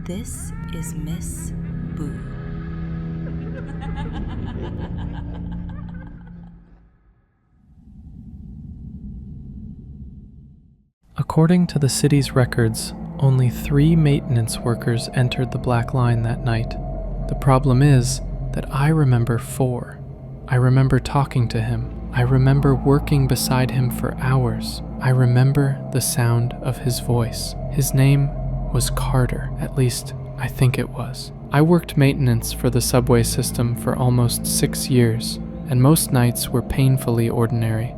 This is Miss Boo. According to the city's records, only 3 maintenance workers entered the Black Line that night. The problem is that I remember 4. I remember talking to him. I remember working beside him for hours. I remember the sound of his voice. His name was Carter, at least I think it was. I worked maintenance for the subway system for almost 6 years, and most nights were painfully ordinary.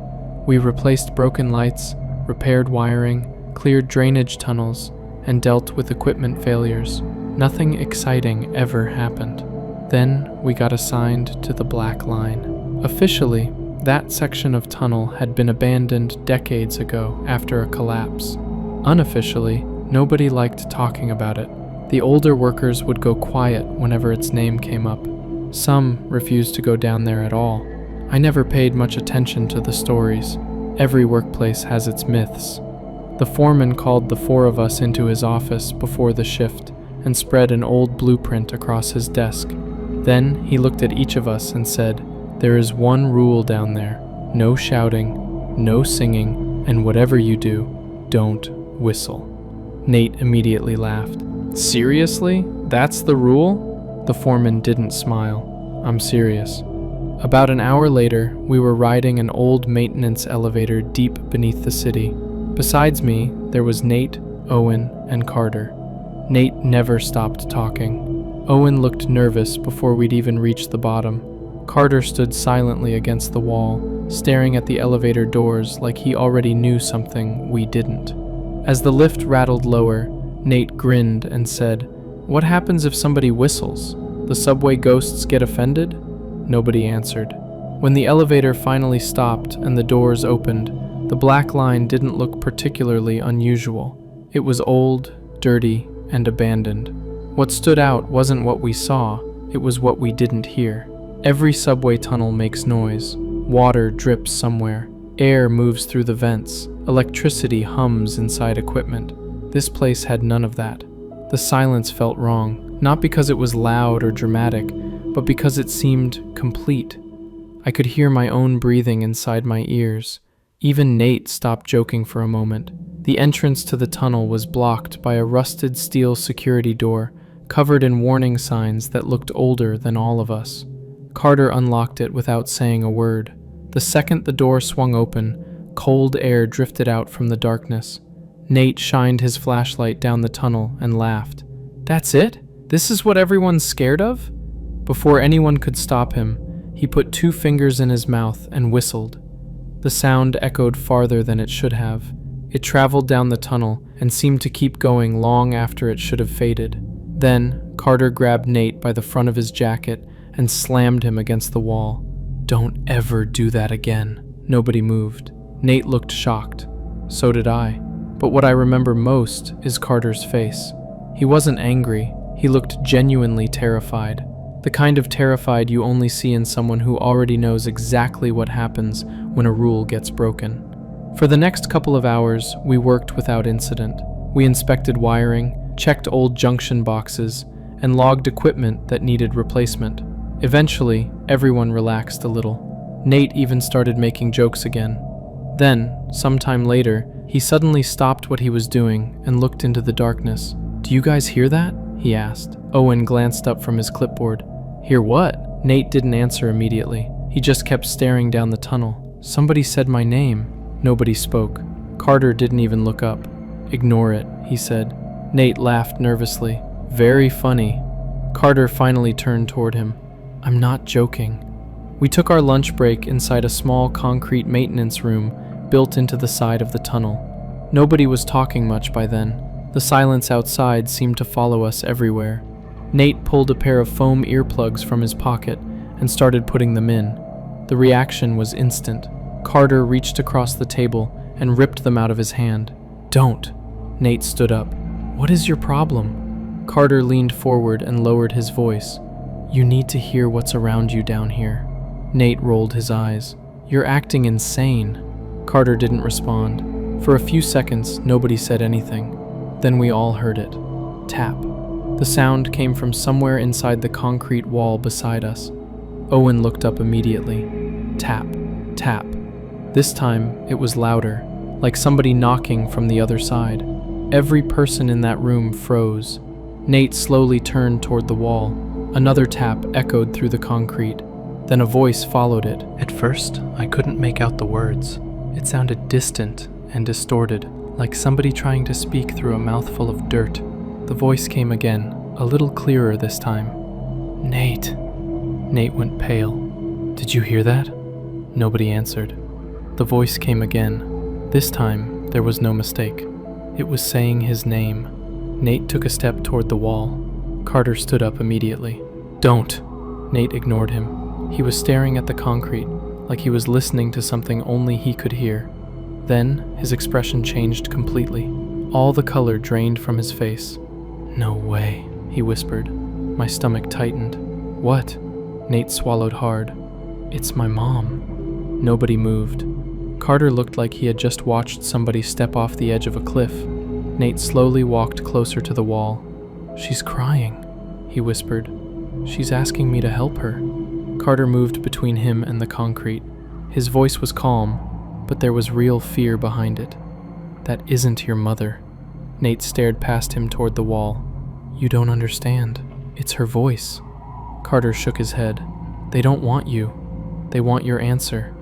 We replaced broken lights, repaired wiring, cleared drainage tunnels, and dealt with equipment failures. Nothing exciting ever happened. Then we got assigned to the Black Line. Officially, that section of tunnel had been abandoned decades ago after a collapse. Unofficially, nobody liked talking about it. The older workers would go quiet whenever its name came up. Some refused to go down there at all. I never paid much attention to the stories. Every workplace has its myths. The foreman called the 4 of us into his office before the shift and spread an old blueprint across his desk. Then he looked at each of us and said, "There is one rule down there. No shouting, no singing, and whatever you do, don't whistle." Nate immediately laughed. "Seriously? That's the rule?" The foreman didn't smile. "I'm serious." About an hour later, we were riding an old maintenance elevator deep beneath the city. Besides me, there was Nate, Owen, and Carter. Nate never stopped talking. Owen looked nervous before we'd even reached the bottom. Carter stood silently against the wall, staring at the elevator doors like he already knew something we didn't. As the lift rattled lower, Nate grinned and said, "What happens if somebody whistles? The subway ghosts get offended?" Nobody answered. When the elevator finally stopped and the doors opened, the Black Line didn't look particularly unusual. It was old, dirty, and abandoned. What stood out wasn't what we saw, it was what we didn't hear. Every subway tunnel makes noise. Water drips somewhere. Air moves through the vents. Electricity hums inside equipment. This place had none of that. The silence felt wrong, not because it was loud or dramatic, but because it seemed complete. I could hear my own breathing inside my ears. Even Nate stopped joking for a moment. The entrance to the tunnel was blocked by a rusted steel security door, covered in warning signs that looked older than all of us. Carter unlocked it without saying a word. The second the door swung open, cold air drifted out from the darkness. Nate shined his flashlight down the tunnel and laughed. "That's it? This is what everyone's scared of?" Before anyone could stop him, he put 2 fingers in his mouth and whistled. The sound echoed farther than it should have. It traveled down the tunnel and seemed to keep going long after it should have faded. Then, Carter grabbed Nate by the front of his jacket and slammed him against the wall. "Don't ever do that again." Nobody moved. Nate looked shocked. So did I. But what I remember most is Carter's face. He wasn't angry. He looked genuinely terrified. The kind of terrified you only see in someone who already knows exactly what happens when a rule gets broken. For the next couple of hours, we worked without incident. We inspected wiring, checked old junction boxes, and logged equipment that needed replacement. Eventually, everyone relaxed a little. Nate even started making jokes again. Then, sometime later, he suddenly stopped what he was doing and looked into the darkness. "Do you guys hear that?" he asked. Owen glanced up from his clipboard. "Hear what?" Nate didn't answer immediately. He just kept staring down the tunnel. "Somebody said my name." Nobody spoke. Carter didn't even look up. "Ignore it," he said. Nate laughed nervously. "Very funny." Carter finally turned toward him. "I'm not joking." We took our lunch break inside a small concrete maintenance room built into the side of the tunnel. Nobody was talking much by then. The silence outside seemed to follow us everywhere. Nate pulled a pair of foam earplugs from his pocket and started putting them in. The reaction was instant. Carter reached across the table and ripped them out of his hand. "Don't!" Nate stood up. "What is your problem?" Carter leaned forward and lowered his voice. "You need to hear what's around you down here." Nate rolled his eyes. "You're acting insane." Carter didn't respond. For a few seconds, nobody said anything. Then we all heard it. Tap. The sound came from somewhere inside the concrete wall beside us. Owen looked up immediately. Tap, tap. This time, it was louder, like somebody knocking from the other side. Every person in that room froze. Nate slowly turned toward the wall. Another tap echoed through the concrete. Then a voice followed it. At first, I couldn't make out the words. It sounded distant and distorted, like somebody trying to speak through a mouthful of dirt. The voice came again, a little clearer this time. Nate. Nate went pale. Did you hear that? Nobody answered. The voice came again. This time, there was no mistake. It was saying his name. Nate took a step toward the wall. Carter stood up immediately. Don't! Nate ignored him. He was staring at the concrete, like he was listening to something only he could hear. Then, his expression changed completely. All the color drained from his face. No way, he whispered. My stomach tightened. What? Nate swallowed hard. It's my mom. Nobody moved. Carter looked like he had just watched somebody step off the edge of a cliff. Nate slowly walked closer to the wall. She's crying, he whispered. She's asking me to help her. Carter moved between him and the concrete. His voice was calm, but there was real fear behind it. That isn't your mother. Nate stared past him toward the wall. You don't understand. It's her voice. Carter shook his head. They don't want you. They want your answer.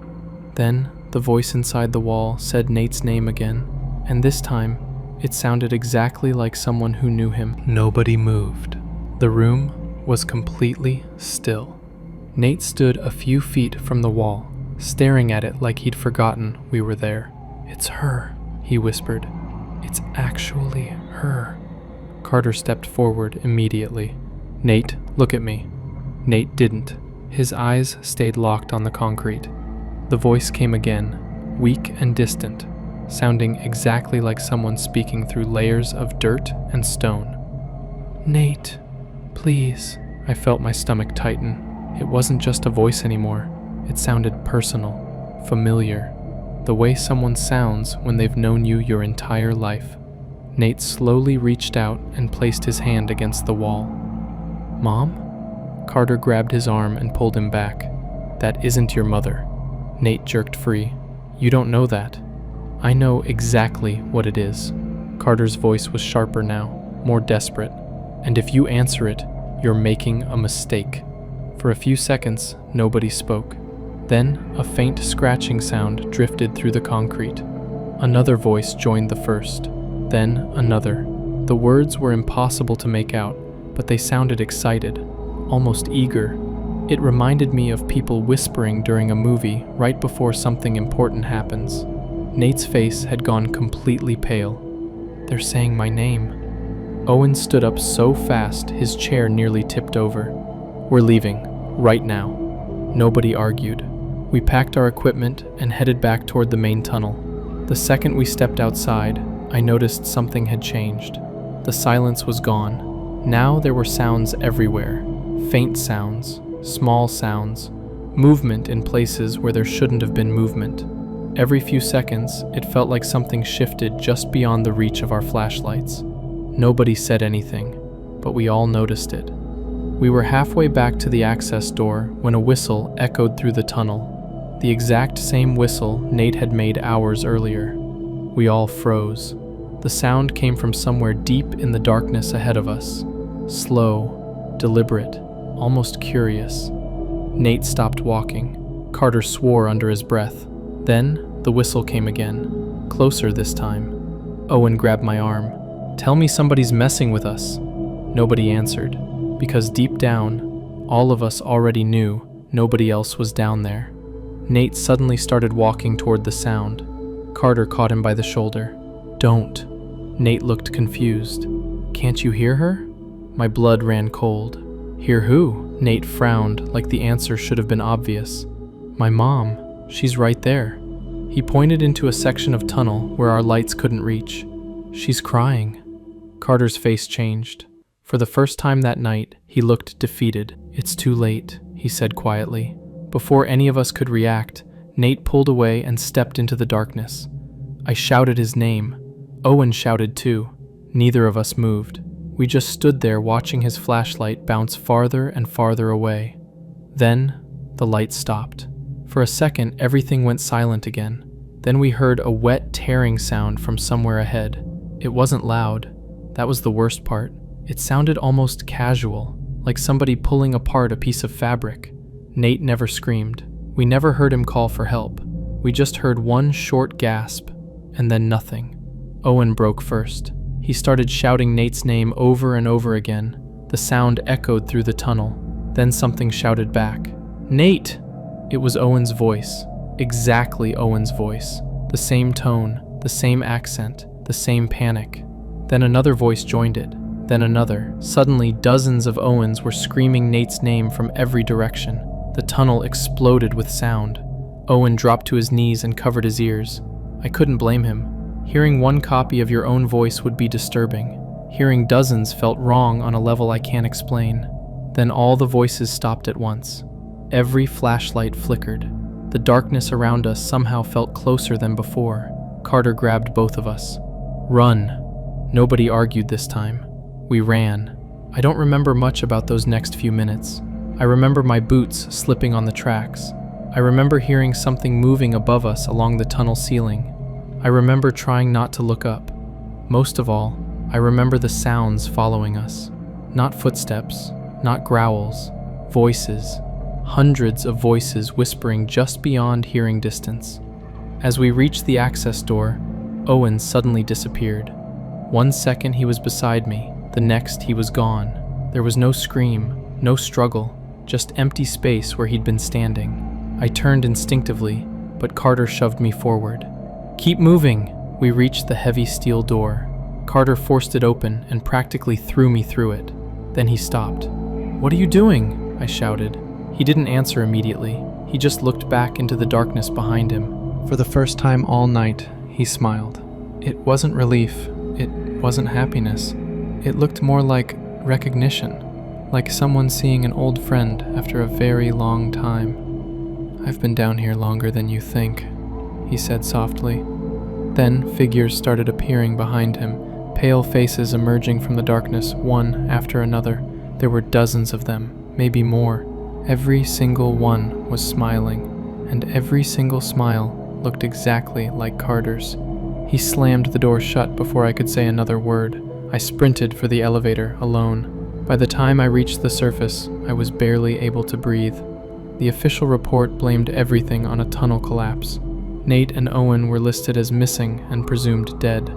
Then, the voice inside the wall said Nate's name again, and this time, it sounded exactly like someone who knew him. Nobody moved. The room was completely still. Nate stood a few feet from the wall, staring at it like he'd forgotten we were there. It's her, he whispered. It's actually her. Carter stepped forward immediately. Nate, look at me. Nate didn't. His eyes stayed locked on the concrete. The voice came again, weak and distant, sounding exactly like someone speaking through layers of dirt and stone. Nate, please. I felt my stomach tighten. It wasn't just a voice anymore. It sounded personal, familiar, the way someone sounds when they've known you your entire life. Nate slowly reached out and placed his hand against the wall. Mom? Carter grabbed his arm and pulled him back. That isn't your mother. Nate jerked free. You don't know that. I know exactly what it is. Carter's voice was sharper now, more desperate. And if you answer it, you're making a mistake. For a few seconds, nobody spoke. Then, a faint scratching sound drifted through the concrete. Another voice joined the first. Then, another. The words were impossible to make out, but they sounded excited, almost eager. It reminded me of people whispering during a movie right before something important happens. Nate's face had gone completely pale. They're saying my name. Owen stood up so fast his chair nearly tipped over. We're leaving, right now. Nobody argued. We packed our equipment and headed back toward the main tunnel. The second we stepped outside, I noticed something had changed. The silence was gone. Now there were sounds everywhere. Faint sounds, small sounds, movement in places where there shouldn't have been movement. Every few seconds, it felt like something shifted just beyond the reach of our flashlights. Nobody said anything, but we all noticed it. We were halfway back to the access door when a whistle echoed through the tunnel. The exact same whistle Nate had made hours earlier. We all froze. The sound came from somewhere deep in the darkness ahead of us. Slow, deliberate, almost curious. Nate stopped walking. Carter swore under his breath. Then, the whistle came again, closer this time. Owen grabbed my arm. Tell me somebody's messing with us. Nobody answered, because deep down, all of us already knew nobody else was down there. Nate suddenly started walking toward the sound. Carter caught him by the shoulder. Don't. Nate looked confused. Can't you hear her? My blood ran cold. Hear who? Nate frowned like the answer should have been obvious. My mom. She's right there. He pointed into a section of tunnel where our lights couldn't reach. She's crying. Carter's face changed. For the first time that night, he looked defeated. It's too late, he said quietly. Before any of us could react, Nate pulled away and stepped into the darkness. I shouted his name. Owen shouted too. Neither of us moved. We just stood there watching his flashlight bounce farther and farther away. Then, the light stopped. For a second, everything went silent again. Then we heard a wet, tearing sound from somewhere ahead. It wasn't loud. That was the worst part. It sounded almost casual, like somebody pulling apart a piece of fabric. Nate never screamed. We never heard him call for help. We just heard one short gasp, and then nothing. Owen broke first. He started shouting Nate's name over and over again. The sound echoed through the tunnel. Then something shouted back, "Nate!" It was Owen's voice. Exactly Owen's voice. The same tone, the same accent, the same panic. Then another voice joined it. Then another. Suddenly, dozens of Owens were screaming Nate's name from every direction. The tunnel exploded with sound. Owen dropped to his knees and covered his ears. I couldn't blame him. Hearing one copy of your own voice would be disturbing. Hearing dozens felt wrong on a level I can't explain. Then all the voices stopped at once. Every flashlight flickered. The darkness around us somehow felt closer than before. Carter grabbed both of us. "Run." Nobody argued this time. We ran. I don't remember much about those next few minutes. I remember my boots slipping on the tracks. I remember hearing something moving above us along the tunnel ceiling. I remember trying not to look up. Most of all, I remember the sounds following us. Not footsteps, not growls, voices. Hundreds of voices whispering just beyond hearing distance. As we reached the access door, Owen suddenly disappeared. 1 second he was beside me, the next he was gone. There was no scream, no struggle, just empty space where he'd been standing. I turned instinctively, but Carter shoved me forward. "Keep moving!" We reached the heavy steel door. Carter forced it open and practically threw me through it. Then he stopped. "What are you doing?" I shouted. He didn't answer immediately. He just looked back into the darkness behind him. For the first time all night, he smiled. It wasn't relief. It wasn't happiness. It looked more like recognition, like someone seeing an old friend after a very long time. "I've been down here longer than you think," he said softly. Then figures started appearing behind him, pale faces emerging from the darkness, one after another. There were dozens of them, maybe more. Every single one was smiling, and every single smile looked exactly like Carter's. He slammed the door shut before I could say another word. I sprinted for the elevator, alone. By the time I reached the surface, I was barely able to breathe. The official report blamed everything on a tunnel collapse. Nate and Owen were listed as missing and presumed dead.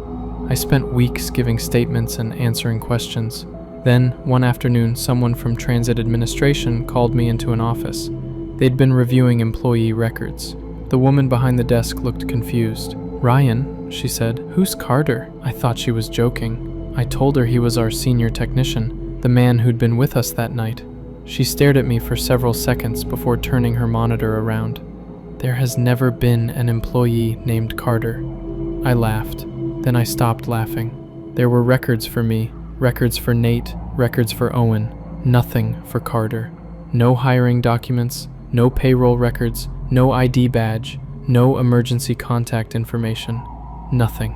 I spent weeks giving statements and answering questions. Then, one afternoon, someone from Transit Administration called me into an office. They'd been reviewing employee records. The woman behind the desk looked confused. "Ryan," she said, "who's Carter?" I thought she was joking. I told her he was our senior technician, the man who'd been with us that night. She stared at me for several seconds before turning her monitor around. "There has never been an employee named Carter." I laughed. Then I stopped laughing. There were records for me, records for Nate, records for Owen. Nothing for Carter. No hiring documents, no payroll records, no ID badge, no emergency contact information. Nothing.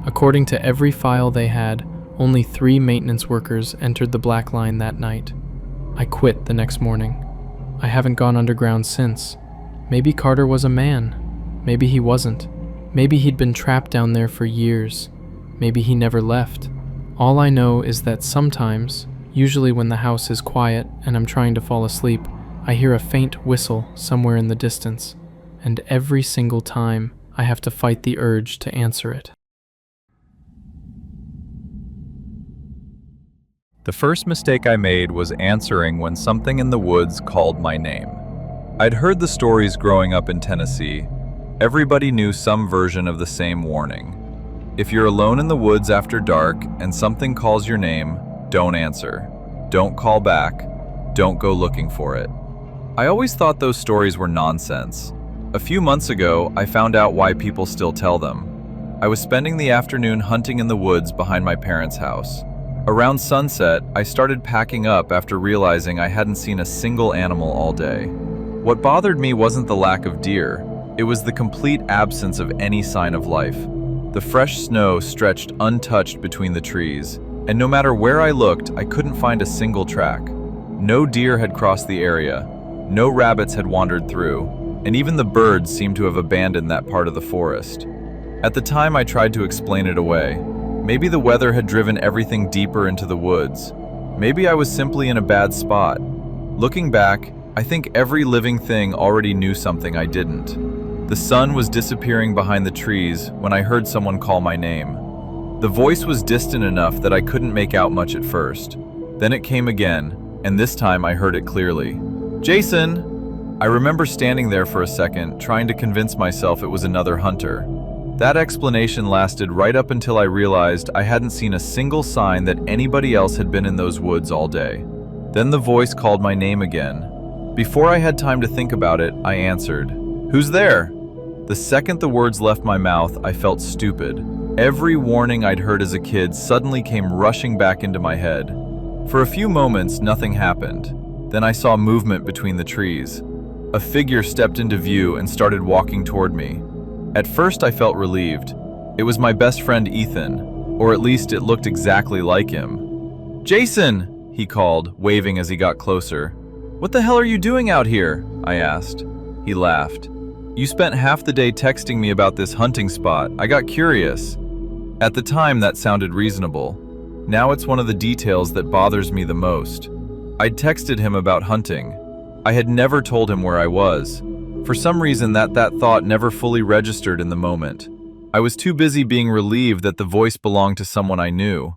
According to every file they had, only 3 maintenance workers entered the black line that night. I quit the next morning. I haven't gone underground since. Maybe Carter was a man. Maybe he wasn't. Maybe he'd been trapped down there for years. Maybe he never left. All I know is that sometimes, usually when the house is quiet and I'm trying to fall asleep, I hear a faint whistle somewhere in the distance, and every single time I have to fight the urge to answer it. The first mistake I made was answering when something in the woods called my name. I'd heard the stories growing up in Tennessee. Everybody knew some version of the same warning. If you're alone in the woods after dark and something calls your name, don't answer. Don't call back. Don't go looking for it. I always thought those stories were nonsense. A few months ago, I found out why people still tell them. I was spending the afternoon hunting in the woods behind my parents' house. Around sunset, I started packing up after realizing I hadn't seen a single animal all day. What bothered me wasn't the lack of deer. It was the complete absence of any sign of life. The fresh snow stretched untouched between the trees, And no matter where I looked, I couldn't find a single track. No deer had crossed the area, no rabbits had wandered through, and even the birds seemed to have abandoned that part of the forest. At the time, I tried to explain it away. Maybe the weather had driven everything deeper into the woods. Maybe I was simply in a bad spot. Looking back, I think every living thing already knew something I didn't. The sun was disappearing behind the trees when I heard someone call my name. The voice was distant enough that I couldn't make out much at first. Then it came again, and this time I heard it clearly. "Jason!" I remember standing there for a second, trying to convince myself it was another hunter. That explanation lasted right up until I realized I hadn't seen a single sign that anybody else had been in those woods all day. Then the voice called my name again. Before I had time to think about it, I answered, "Who's there?" The second the words left my mouth, I felt stupid. Every warning I'd heard as a kid suddenly came rushing back into my head. For a few moments, nothing happened. Then I saw movement between the trees. A figure stepped into view and started walking toward me. At first, I felt relieved. It was my best friend Ethan, or at least it looked exactly like him. "Jason!" he called, waving as he got closer. "What the hell are you doing out here?" I asked. He laughed. "You spent half the day texting me about this hunting spot. I got curious." At the time, that sounded reasonable. Now it's one of the details that bothers me the most. I'd texted him about hunting. I had never told him where I was. For some reason, that thought never fully registered in the moment. I was too busy being relieved that the voice belonged to someone I knew.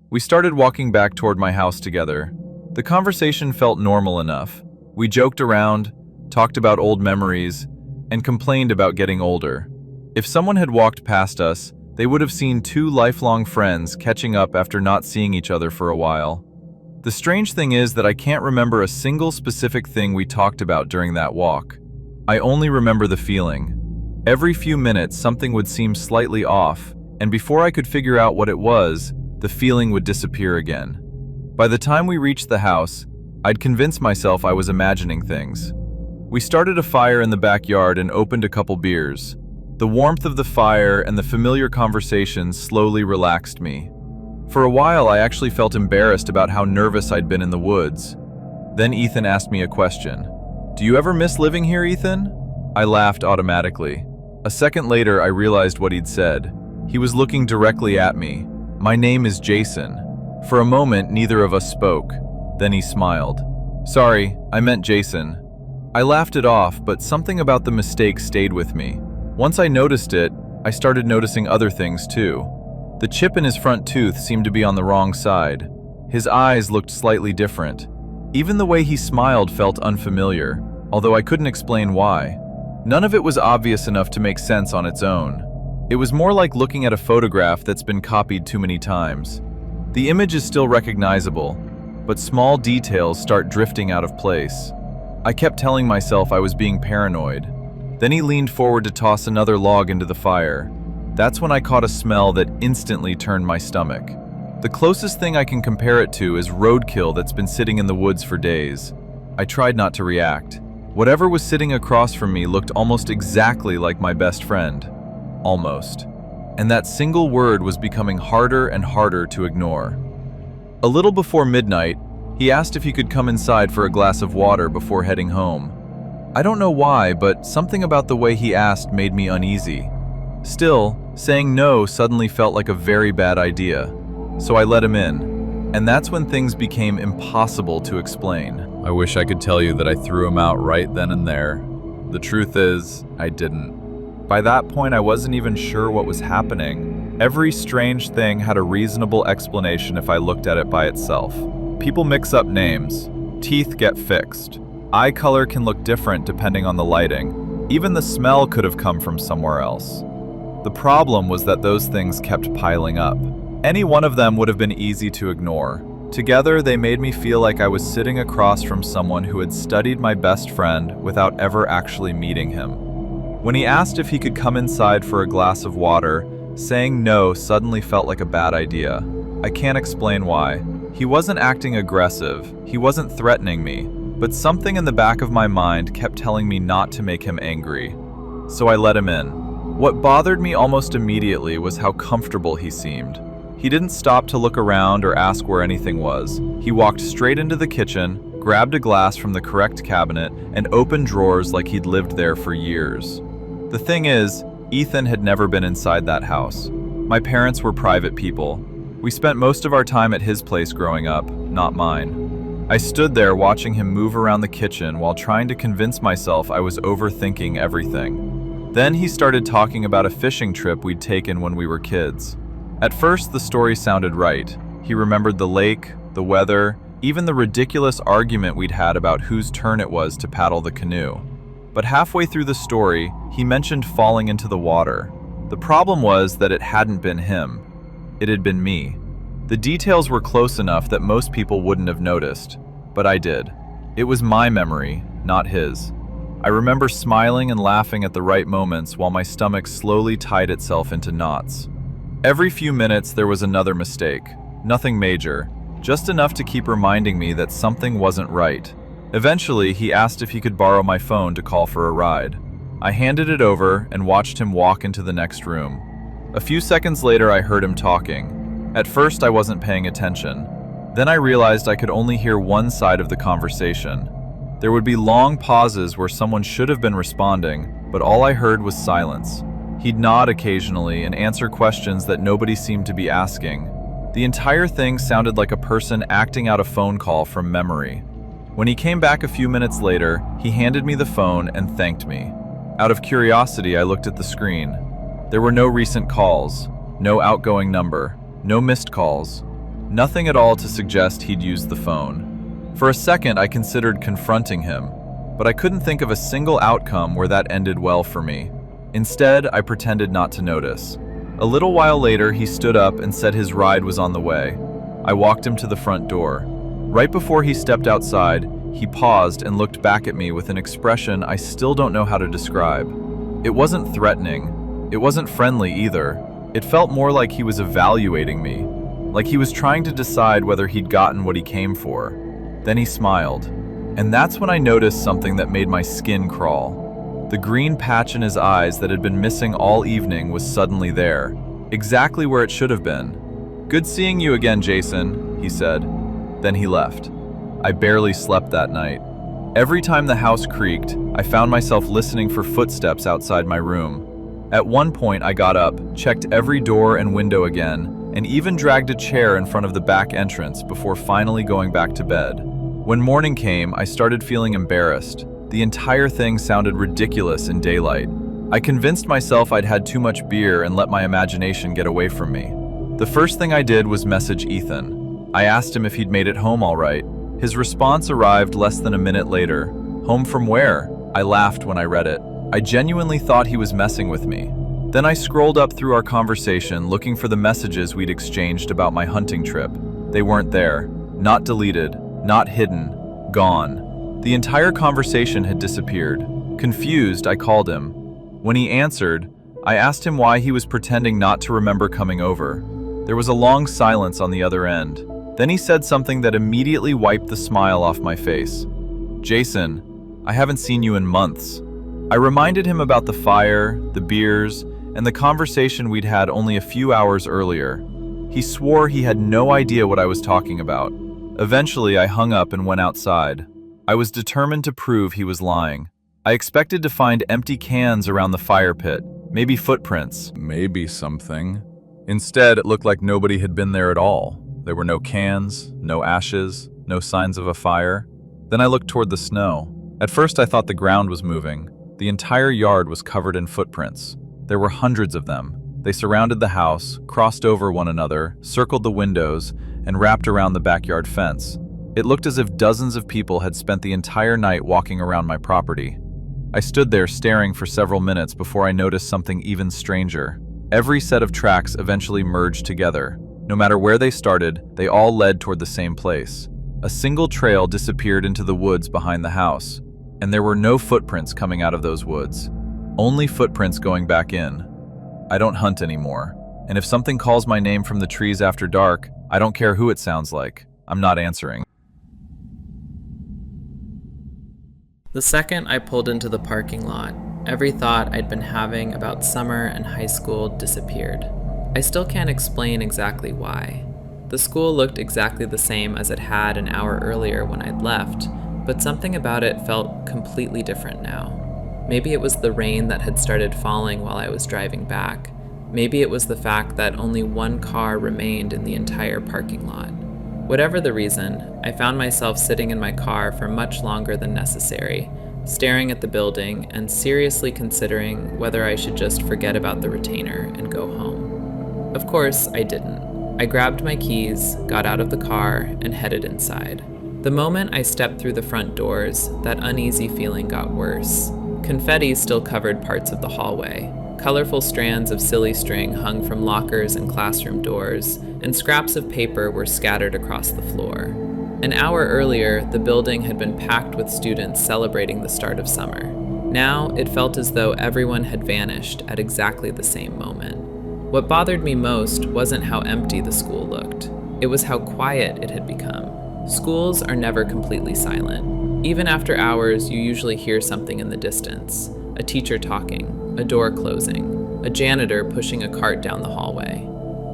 We started walking back toward my house together. The conversation felt normal enough. We joked around, talked about old memories, and complained about getting older. If someone had walked past us, they would have seen two lifelong friends catching up after not seeing each other for a while. The strange thing is that I can't remember a single specific thing we talked about during that walk. I only remember the feeling. Every few minutes, something would seem slightly off, and before I could figure out what it was, the feeling would disappear again. By the time we reached the house, I'd convinced myself I was imagining things. We started a fire in the backyard and opened a couple beers. The warmth of the fire and the familiar conversations slowly relaxed me. For a while, I actually felt embarrassed about how nervous I'd been in the woods. Then Ethan asked me a question. "Do you ever miss living here, Ethan?" I laughed automatically. A second later, I realized what he'd said. He was looking directly at me. "My name is Jason." For a moment, neither of us spoke. Then he smiled. "Sorry, I meant Jason." I laughed it off, but something about the mistake stayed with me. Once I noticed it, I started noticing other things too. The chip in his front tooth seemed to be on the wrong side. His eyes looked slightly different. Even the way he smiled felt unfamiliar, although I couldn't explain why. None of it was obvious enough to make sense on its own. It was more like looking at a photograph that's been copied too many times. The image is still recognizable, but small details start drifting out of place. I kept telling myself I was being paranoid. Then he leaned forward to toss another log into the fire. That's when I caught a smell that instantly turned my stomach. The closest thing I can compare it to is roadkill that's been sitting in the woods for days. I tried not to react. Whatever was sitting across from me looked almost exactly like my best friend. Almost. And that single word was becoming harder and harder to ignore. A little before midnight, he asked if he could come inside for a glass of water before heading home. I don't know why, but something about the way he asked made me uneasy. Still, saying no suddenly felt like a very bad idea. So I let him in. And that's when things became impossible to explain. I wish I could tell you that I threw him out right then and there. The truth is, I didn't. By that point, I wasn't even sure what was happening. Every strange thing had a reasonable explanation if I looked at it by itself. People mix up names. Teeth get fixed. Eye color can look different depending on the lighting. Even the smell could have come from somewhere else. The problem was that those things kept piling up. Any one of them would have been easy to ignore. Together, they made me feel like I was sitting across from someone who had studied my best friend without ever actually meeting him. When he asked if he could come inside for a glass of water, saying no suddenly felt like a bad idea. I can't explain why. He wasn't acting aggressive, he wasn't threatening me, but something in the back of my mind kept telling me not to make him angry. So I let him in. What bothered me almost immediately was how comfortable he seemed. He didn't stop to look around or ask where anything was. He walked straight into the kitchen, grabbed a glass from the correct cabinet, and opened drawers like he'd lived there for years. The thing is, Ethan had never been inside that house. My parents were private people. We spent most of our time at his place growing up, not mine. I stood there watching him move around the kitchen while trying to convince myself I was overthinking everything. Then he started talking about a fishing trip we'd taken when we were kids. At first, the story sounded right. He remembered the lake, the weather, even the ridiculous argument we'd had about whose turn it was to paddle the canoe. But halfway through the story, he mentioned falling into the water. The problem was that it hadn't been him. It had been me. The details were close enough that most people wouldn't have noticed, but I did. It was my memory, not his. I remember smiling and laughing at the right moments while my stomach slowly tied itself into knots. Every few minutes there was another mistake. Nothing major, just enough to keep reminding me that something wasn't right. Eventually, he asked if he could borrow my phone to call for a ride. I handed it over and watched him walk into the next room. A few seconds later, I heard him talking. At first, I wasn't paying attention. Then I realized I could only hear one side of the conversation. There would be long pauses where someone should have been responding, but all I heard was silence. He'd nod occasionally and answer questions that nobody seemed to be asking. The entire thing sounded like a person acting out a phone call from memory. When he came back a few minutes later, he handed me the phone and thanked me. Out of curiosity, I looked at the screen. There were no recent calls, no outgoing number, no missed calls, nothing at all to suggest he'd used the phone. For a second, I considered confronting him, but I couldn't think of a single outcome where that ended well for me. Instead, I pretended not to notice. A little while later, he stood up and said his ride was on the way. I walked him to the front door. Right before he stepped outside, he paused and looked back at me with an expression I still don't know how to describe. It wasn't threatening. It wasn't friendly either. It felt more like he was evaluating me, like he was trying to decide whether he'd gotten what he came for. Then he smiled. And that's when I noticed something that made my skin crawl. The green patch in his eyes that had been missing all evening was suddenly there, exactly where it should have been. "Good seeing you again, Jason," he said. Then he left. I barely slept that night. Every time the house creaked, I found myself listening for footsteps outside my room. At one point, I got up, checked every door and window again, and even dragged a chair in front of the back entrance before finally going back to bed. When morning came, I started feeling embarrassed. The entire thing sounded ridiculous in daylight. I convinced myself I'd had too much beer and let my imagination get away from me. The first thing I did was message Ethan. I asked him if he'd made it home all right. His response arrived less than a minute later. "Home from where?" I laughed when I read it. I genuinely thought he was messing with me. Then I scrolled up through our conversation looking for the messages we'd exchanged about my hunting trip. They weren't there. Not deleted, not hidden, gone. The entire conversation had disappeared. Confused, I called him. When he answered, I asked him why he was pretending not to remember coming over. There was a long silence on the other end. Then he said something that immediately wiped the smile off my face. "Jason, I haven't seen you in months." I reminded him about the fire, the beers, and the conversation we'd had only a few hours earlier. He swore he had no idea what I was talking about. Eventually, I hung up and went outside. I was determined to prove he was lying. I expected to find empty cans around the fire pit, maybe footprints, maybe something. Instead, it looked like nobody had been there at all. There were no cans, no ashes, no signs of a fire. Then I looked toward the snow. At first, I thought the ground was moving. The entire yard was covered in footprints. There were hundreds of them. They surrounded the house, crossed over one another, circled the windows, and wrapped around the backyard fence. It looked as if dozens of people had spent the entire night walking around my property. I stood there staring for several minutes before I noticed something even stranger. Every set of tracks eventually merged together. No matter where they started, they all led toward the same place. A single trail disappeared into the woods behind the house. And there were no footprints coming out of those woods. Only footprints going back in. I don't hunt anymore. And if something calls my name from the trees after dark, I don't care who it sounds like. I'm not answering. The second I pulled into the parking lot, every thought I'd been having about summer and high school disappeared. I still can't explain exactly why. The school looked exactly the same as it had an hour earlier when I'd left, but something about it felt completely different now. Maybe it was the rain that had started falling while I was driving back. Maybe it was the fact that only one car remained in the entire parking lot. Whatever the reason, I found myself sitting in my car for much longer than necessary, staring at the building and seriously considering whether I should just forget about the retainer and go home. Of course, I didn't. I grabbed my keys, got out of the car, and headed inside. The moment I stepped through the front doors, that uneasy feeling got worse. Confetti still covered parts of the hallway. Colorful strands of silly string hung from lockers and classroom doors, and scraps of paper were scattered across the floor. An hour earlier, the building had been packed with students celebrating the start of summer. Now, it felt as though everyone had vanished at exactly the same moment. What bothered me most wasn't how empty the school looked. It was how quiet it had become. Schools are never completely silent. Even after hours, you usually hear something in the distance. A teacher talking, a door closing, a janitor pushing a cart down the hallway.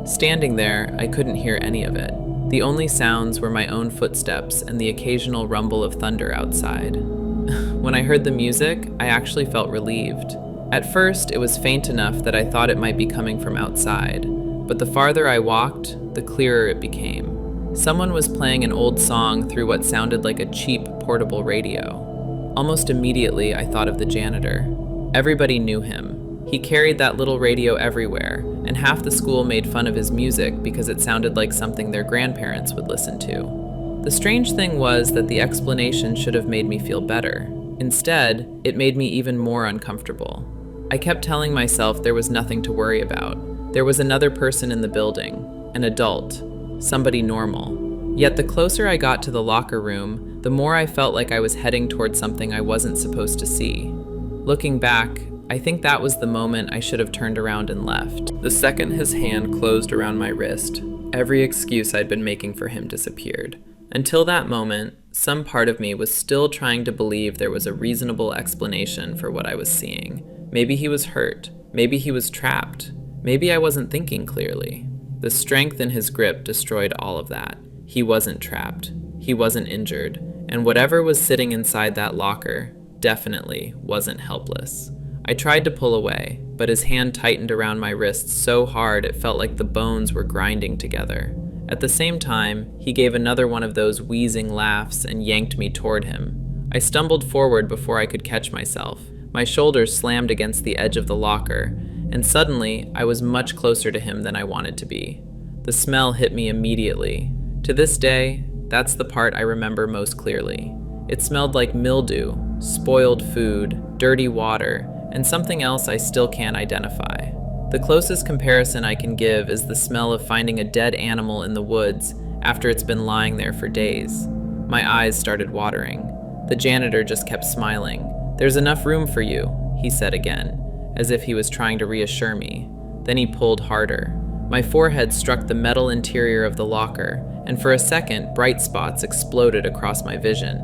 Standing there, I couldn't hear any of it. The only sounds were my own footsteps and the occasional rumble of thunder outside. When I heard the music, I actually felt relieved. At first, it was faint enough that I thought it might be coming from outside, but the farther I walked, the clearer it became. Someone was playing an old song through what sounded like a cheap portable radio. Almost immediately, I thought of the janitor. Everybody knew him. He carried that little radio everywhere, and half the school made fun of his music because it sounded like something their grandparents would listen to. The strange thing was that the explanation should have made me feel better. Instead, it made me even more uncomfortable. I kept telling myself there was nothing to worry about. There was another person in the building, an adult, somebody normal. Yet the closer I got to the locker room, the more I felt like I was heading towards something I wasn't supposed to see. Looking back, I think that was the moment I should have turned around and left. The second his hand closed around my wrist, every excuse I'd been making for him disappeared. Until that moment, some part of me was still trying to believe there was a reasonable explanation for what I was seeing. Maybe he was hurt. Maybe he was trapped. Maybe I wasn't thinking clearly. The strength in his grip destroyed all of that. He wasn't trapped. He wasn't injured. And whatever was sitting inside that locker definitely wasn't helpless. I tried to pull away, but his hand tightened around my wrist so hard it felt like the bones were grinding together. At the same time, he gave another one of those wheezing laughs and yanked me toward him. I stumbled forward before I could catch myself. My shoulders slammed against the edge of the locker, and suddenly I was much closer to him than I wanted to be. The smell hit me immediately. To this day, that's the part I remember most clearly. It smelled like mildew, spoiled food, dirty water, and something else I still can't identify. The closest comparison I can give is the smell of finding a dead animal in the woods after it's been lying there for days. My eyes started watering. The janitor just kept smiling. "There's enough room for you," he said again, as if he was trying to reassure me. Then he pulled harder. My forehead struck the metal interior of the locker, and for a second, bright spots exploded across my vision.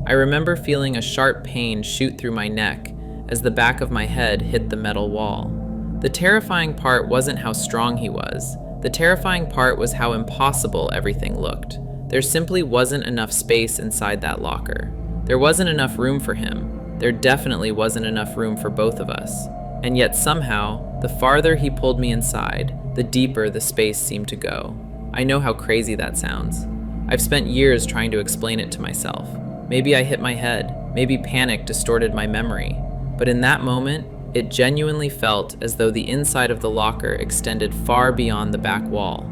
I remember feeling a sharp pain shoot through my neck as the back of my head hit the metal wall. The terrifying part wasn't how strong he was. The terrifying part was how impossible everything looked. There simply wasn't enough space inside that locker. There wasn't enough room for him. There definitely wasn't enough room for both of us. And yet somehow, the farther he pulled me inside, the deeper the space seemed to go. I know how crazy that sounds. I've spent years trying to explain it to myself. Maybe I hit my head. Maybe panic distorted my memory. But in that moment, it genuinely felt as though the inside of the locker extended far beyond the back wall.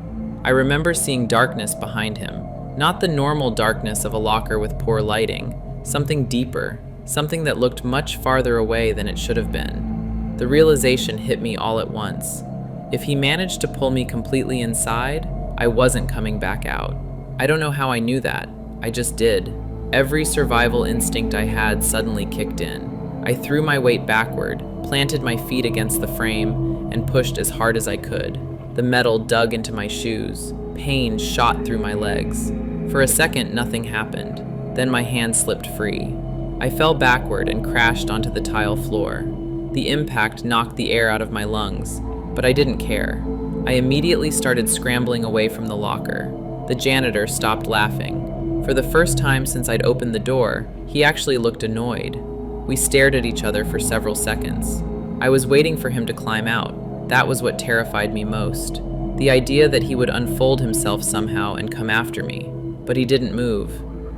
I remember seeing darkness behind him. Not the normal darkness of a locker with poor lighting. Something deeper. Something that looked much farther away than it should have been. The realization hit me all at once. If he managed to pull me completely inside, I wasn't coming back out. I don't know how I knew that. I just did. Every survival instinct I had suddenly kicked in. I threw my weight backward, planted my feet against the frame, and pushed as hard as I could. The metal dug into my shoes. Pain shot through my legs. For a second, nothing happened. Then my hand slipped free. I fell backward and crashed onto the tile floor. The impact knocked the air out of my lungs, but I didn't care. I immediately started scrambling away from the locker. The janitor stopped laughing. For the first time since I'd opened the door, he actually looked annoyed. We stared at each other for several seconds. I was waiting for him to climb out. That was what terrified me most. The idea that he would unfold himself somehow and come after me. But he didn't move.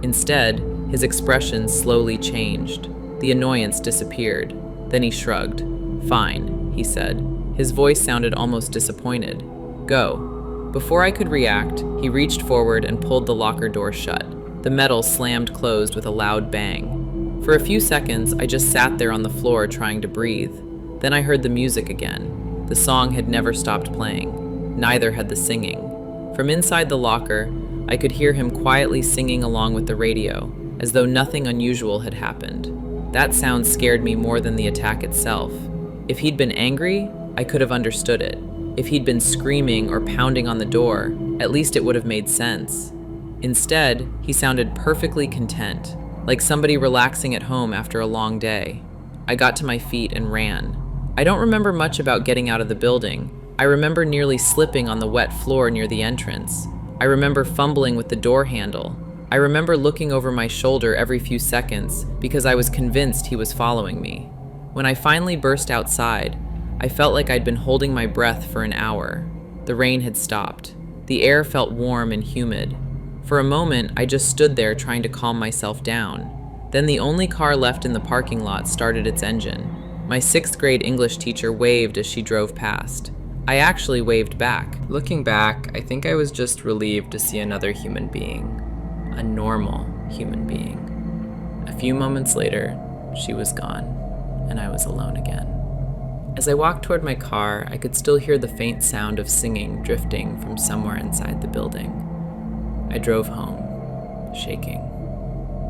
Instead, his expression slowly changed. The annoyance disappeared. Then he shrugged. "Fine," he said. His voice sounded almost disappointed. "Go." Before I could react, he reached forward and pulled the locker door shut. The metal slammed closed with a loud bang. For a few seconds, I just sat there on the floor trying to breathe. Then I heard the music again. The song had never stopped playing. Neither had the singing. From inside the locker, I could hear him quietly singing along with the radio, as though nothing unusual had happened. That sound scared me more than the attack itself. If he'd been angry, I could have understood it. If he'd been screaming or pounding on the door, at least it would have made sense. Instead, he sounded perfectly content, like somebody relaxing at home after a long day. I got to my feet and ran. I don't remember much about getting out of the building. I remember nearly slipping on the wet floor near the entrance. I remember fumbling with the door handle. I remember looking over my shoulder every few seconds because I was convinced he was following me. When I finally burst outside, I felt like I'd been holding my breath for an hour. The rain had stopped. The air felt warm and humid. For a moment, I just stood there trying to calm myself down. Then the only car left in the parking lot started its engine. My 6th grade English teacher waved as she drove past. I actually waved back. Looking back, I think I was just relieved to see another human being. A normal human being. A few moments later, she was gone, and I was alone again. As I walked toward my car, I could still hear the faint sound of singing drifting from somewhere inside the building. I drove home, shaking.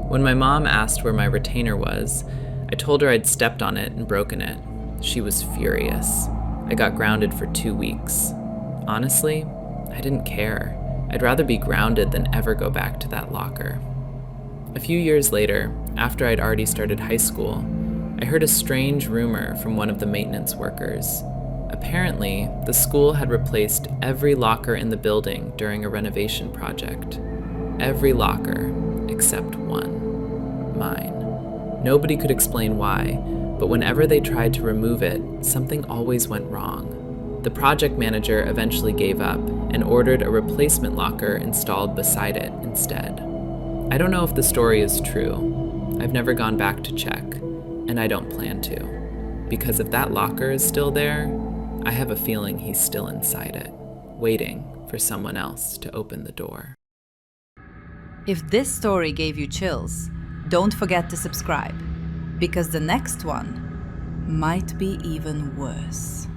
When my mom asked where my retainer was, I told her I'd stepped on it and broken it. She was furious. I got grounded for 2 weeks. Honestly, I didn't care. I'd rather be grounded than ever go back to that locker. A few years later, after I'd already started high school, I heard a strange rumor from one of the maintenance workers. Apparently, the school had replaced every locker in the building during a renovation project. Every locker except one. Mine. Nobody could explain why, but whenever they tried to remove it, something always went wrong. The project manager eventually gave up and ordered a replacement locker installed beside it instead. I don't know if the story is true. I've never gone back to check, and I don't plan to. Because if that locker is still there, I have a feeling he's still inside it, waiting for someone else to open the door. If this story gave you chills, don't forget to subscribe, because the next one might be even worse.